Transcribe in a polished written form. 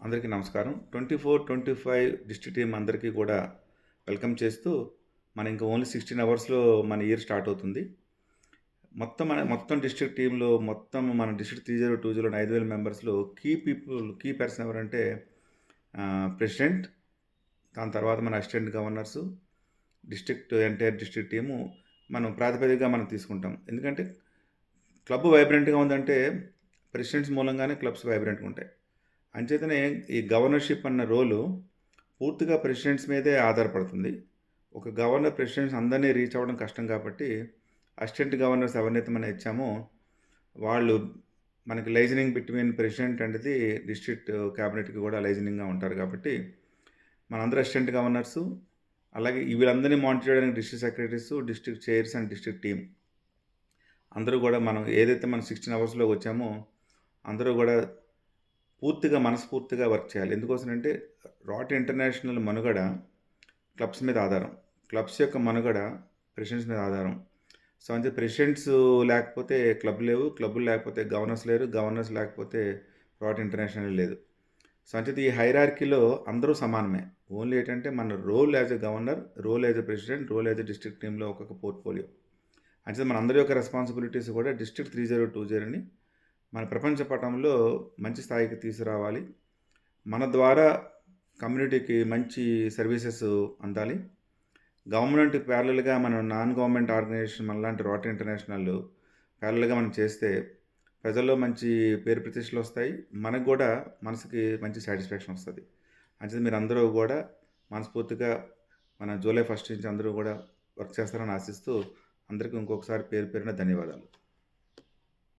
అందరికీ నమస్కారం. 24, 25 district team అందరికీ కూడా వెల్కమ్ చేస్తూ, ఇంకా ఓన్లీ 16 అవర్స్‌లో మన ఇయర్ స్టార్ట్ అవుతుంది. మొత్తం డిస్ట్రిక్ట్ టీమ్‌లో మన డిస్ట్రిక్ట్ 3020లోని 5000 మెంబర్స్‌లో కీ పర్సన్ ఎవరంటే ప్రెసిడెంట్, దాని తర్వాత మన అసిస్టెంట్ గవర్నర్సు, ఎంటైర్ డిస్ట్రిక్ట్ టీము ప్రాతిపదికగా మనం తీసుకుంటాం. ఎందుకంటే క్లబ్ వైబ్రెంట్‌గా ఉందంటే ప్రెసిడెంట్స్ మూలంగానే క్లబ్స్ వైబ్రెంట్‌గా ఉంటాయి. అంచేతనే ఈ గవర్నర్‌షిప్ అన్న రోలు పూర్తిగా ప్రెసిడెంట్స్ మీదే ఆధారపడుతుంది. ఒక గవర్నర్ ప్రెసిడెంట్స్ అందరినీ రీచ్ అవ్వడం కష్టం కాబట్టి, అసిస్టెంట్ గవర్నర్స్ ఎవరినైతే మనం ఇచ్చామో, వాళ్ళు మనకి liaisoning between president and district క్యాబినెట్‌కి కూడా లైజనింగ్‌గా ఉంటారు కాబట్టి, మనందరూ అసిస్టెంట్ గవర్నర్సు, అలాగే వీళ్ళందరినీ మానిటర్ చేయడానికి district secretaries, district chairs and district team అందరూ కూడా మనం ఏదైతే 16 అవర్స్‌లోకి వచ్చామో, అందరూ కూడా పూర్తిగా మనస్ఫూర్తిగా వర్క్ చేయాలి. ఎందుకోసమంటే రాట్ ఇంటర్నేషనల్ మనుగడ క్లబ్స్ మీద ఆధారం. క్లబ్స్ యొక్క మనుగడ ప్రెసిడెంట్స్ మీద ఆధారం. సో, అంటే ప్రెసిడెంట్స్ లేకపోతే క్లబ్ లేవు. క్లబ్బులు లేకపోతే గవర్నర్స్ లేరు. గవర్నర్స్ లేకపోతే రాట్ ఇంటర్నేషనల్ లేదు. సో, అంచేత ఈ హైరార్కీలో అందరూ సమానమే. ఓన్లీ ఏంటంటే మన role as a governor, role as a president, role as a district టీమ్‌లో ఒక్కొక్క పోర్ట్‌ఫోలియో. అంచేత మనందరి యొక్క రెస్పాన్సిబిలిటీస్ కూడా డిస్ట్రిక్ట్ 3020ని మన ప్రపంచ పటంలో మంచి స్థాయికి తీసుకురావాలి. మన ద్వారా కమ్యూనిటీకి మంచి సర్వీసెస్ అందాలి. గవర్నమెంట్ ప్యారలల్‌గా మనం నాన్ గవర్నమెంట్ ఆర్గనైజేషన్ మనలాంటి రోటరీ ఇంటర్నేషనల్ ప్యారలల్‌గా మనం చేస్తే ప్రజల్లో మంచి పేరు ప్రతిష్టలొస్తాయి. మనకు కూడా మనసుకి మంచి సాటిస్ఫాక్షన్ వస్తది. అంచేత మీరందరూ కూడా మనస్ఫూర్తిగా మన జూలై 1 నుంచి అందరూ కూడా వర్క్ చేస్తారని ఆశిస్తూ అందరికీ ఇంకొకసారి పేరు పేరున ధన్యవాదాలు.